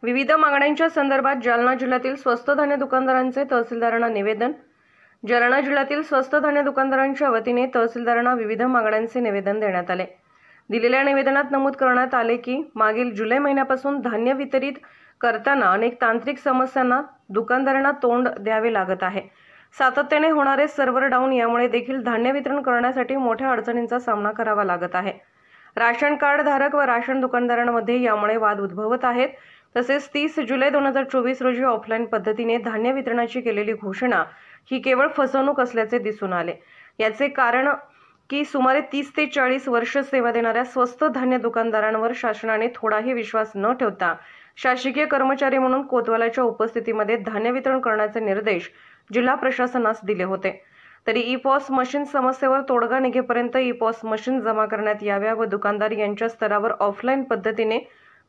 विविध मागण्यांच्या संदर्भात जालना जिल्ह्यातील स्वस्त धान्य दुकानदारांचे तहसीलदारांना निवेदन। जालना जिल्ह्यातील स्वस्त धान्य दुकानदारांच्या वतीने तहसीलदारांना विविध मागण्यांचे निवेदन देण्यात आले। दिलेल्या निवेदनात नमूद करण्यात आले की मागील जुलै महिन्यापासून धान्य वितरित करताना अनेक तांत्रिक समस्यांना दुकानदारांना तोंड द्यावे लागत आहे। सातत्याने होणारे सर्व्हर डाऊन यामुळे देखील धान्य वितरण करण्यासाठी मोठ्या अडचणींचा सामना करावा लागत आहे। राशन कार्ड धारक व राशन दुकानदारांमध्ये यामुळे वाद उद्भवत आहेत। तसेच 30 जुलै 2024 रोजी ऑफलाईन पद्धतीने धान्य वितरणाची केलेली घोषणा ही केवळ फसवणूक असल्याचे दिसून आले। याचे कारण की सुमारे 30 ते 40 वर्ष सेवा देणाऱ्या स्वस्त धान्य दुकानदारांवर शासनाने थोडाही विश्वास न ठेवता शासकीय कर्मचारी म्हणून कोतवालाच्या उपस्थितीमध्ये धान्य वितरण करण्याचे निर्देश जिल्हा प्रशासनास दिले होते। तरी ई-पॉस मशीन समस्येवर तोडगा निघेपर्यंत ई-पॉस मशीन जमा करण्यात याव्या व दुकानदार यांच्या स्तरावर ऑफलाईन पद्धतीने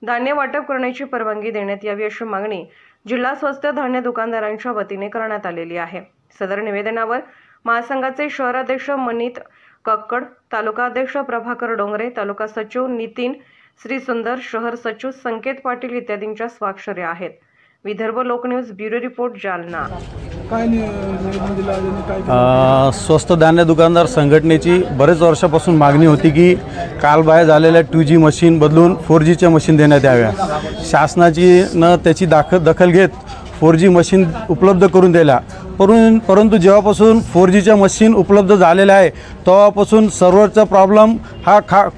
धान्य वाटप करण्याची परवानगी देण्यात यावी अशी मागणी जिल्हा स्वस्त धान्य दुकानदारांच्या वतीने करण्यात आलेली आहे। सदर निवेदनावर महासंघाचे शहराध्यक्ष मनीत कक्कड, तालुका अध्यक्ष प्रभाकर डोंगरे, तालुका सचिव नितीन श्रीसुंदर, शहर सचिव संकेत पाटील इत्यादींच्या स्वाक्षऱ्या आहेत। Vidarbha Loknews bureau report Jalna. स्वस्त धान्य दुकानदार संघटनेची बरेच वर्षापासून मागणी होती की कालबाह्य झालेल्या 2G मशीन बदलून 4Gच्या मशीन देण्यात याव्या। शासनाची न त्याची दखल घेत 4G मशीन उपलब्ध करून दिल्या, परंतु जेव्हापासून 4Gच्या मशीन उपलब्ध झालेल्या आहे तेव्हापासून सर्व्हरचा प्रॉब्लेम हा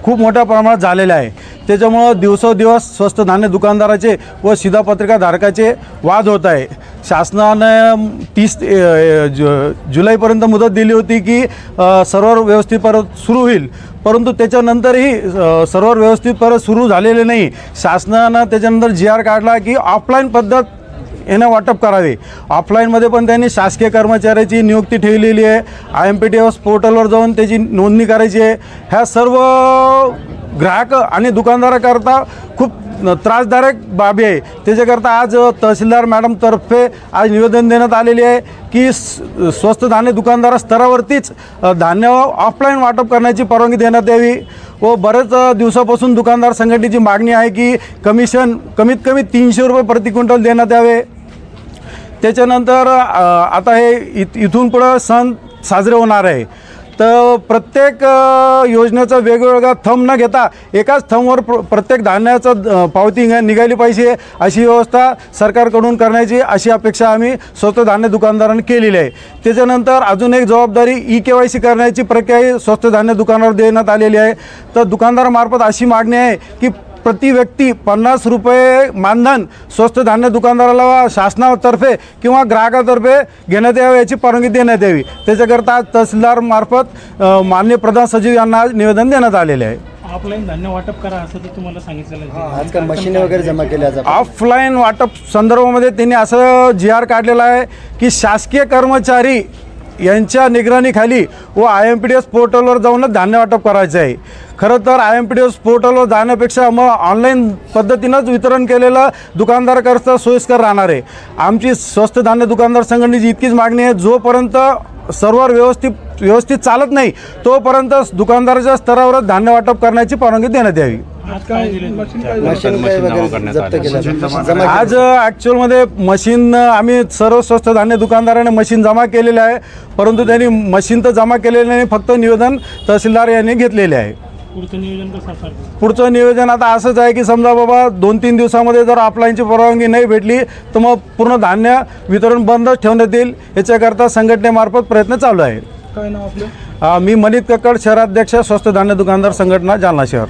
खूप मोठ्या प्रमाणात झालेला आहे। त्याच्यामुळे दिवसोदिवस स्वस्त धान्य दुकानदाराचे व शिधापत्रिका धारकाचे वाद होत आहे। शासनाने 30 जुलैपर्यंत मुदत दिली होती की सर्व्हर व्यवस्थित परत सुरू होईल, परंतु त्याच्यानंतरही सर्व्हर व्यवस्थित परत सुरू झालेले नाही। शासनानं त्याच्यानंतर GR काढला की ऑफलाईन पद्धत याने वाटप करावे। ऑफलाईनमध्ये पण त्यांनी शासकीय कर्मचाऱ्याची नियुक्ती ठेवलेली आहे। IMPTS पोर्टलवर जाऊन त्याची नोंदणी करायची आहे। ह्या सर्व ग्राहक आणि दुकानदाराकरता खूप त्रासदायक बाबी आहे। त्याच्याकरता आज तहसीलदार मॅडमतर्फे आज निवेदन देण्यात आलेले आहे की स्वस्त धान्य दुकानदार स्तरावरतीच धान्य ऑफलाईन वाटप करण्याची परवानगी देण्यात यावी व बरेच दिवसापासून दुकानदार संघटनेची मागणी आहे की कमिशन कमीत कमी 300 रुपये प्रति क्विंटल देण्यात यावे। त्याच्यानंतर आता हे इथून पुढे सण साजरे होणार आहे, तर प्रत्येक योजनेचा वेगवेगळा थंब न घेता एकाच थंबवर प्रत्येक धान्याचं पावती निघाली पाहिजे अशी व्यवस्था सरकारकडून करण्याची अशी अपेक्षा आम्ही स्वस्त धान्य दुकानदारांनी केलेली आहे। त्याच्यानंतर अजून एक जबाबदारी EKYC करण्याची प्रक्रिया स्वस्त धान्य दुकानावर देण्यात आलेली आहे। तर दुकानदारामार्फत अशी मागणी आहे की प्रति व्यक्ती 50 रुपये मानधन स्वस्त धान्य दुकानदाराला शासनातर्फे किंवा ग्राहकातर्फे घेण्यात यावे याची परवानगी देण्यात यावी। त्याच्याकरता तहसीलदार मार्फत माननीय प्रधान सचिव यांना निवेदन देण्यात आलेले आहे। ऑफलाईन धान्य वाटप करा असं तर तुम्हाला सांगितलेलं आहे। आजकाल मशीन वगैरे जमा केल्या जातात। ऑफलाईन वाटप संदर्भामध्ये त्यांनी असं GR काढलेला आहे की शासकीय कर्मचारी यांच्या निगराणीखाली व IMPTS पोर्टलवर जाऊनच धान्य वाटप करायचं आहे। खरं तर IMPTS पोर्टलवर जाण्यापेक्षा मग ऑनलाईन पद्धतीनंच वितरण केलेलं दुकानदाराकरता सोयीस्कर राहणार आहे। आमची स्वस्त धान्य दुकानदार संघटनेची इतकीच मागणी आहे, जोपर्यंत सर्व्हर व्यवस्थित चालत नाही तोपर्यंत दुकानदाराच्या स्तरावरच धान्य वाटप करण्याची परवानगी देण्यात यावी। आज ॲक्च्युअलमध्ये मशीन आम्ही सर्व स्वस्त धान्य दुकानदाराने मशीन जमा केलेले आहे, परंतु त्यांनी मशीन तर जमा केलेले नाही, फक्त निवेदन तहसीलदार यांनी घेतलेले आहे। पुढचं नियोजन आता असंच आहे की समजा बाबा 2-3 दिवसामध्ये जर ऑफलाईनची परवानगी नाही भेटली तर मग पूर्ण धान्य वितरण बंदच ठेवण्यात येईल। याच्याकरता संघटनेमार्फत प्रयत्न चालू आहे। काय नाव आपलं? मी मनीत कक्कड, शहराध्यक्ष स्वस्त धान्य दुकानदार संघटना जालना शहर।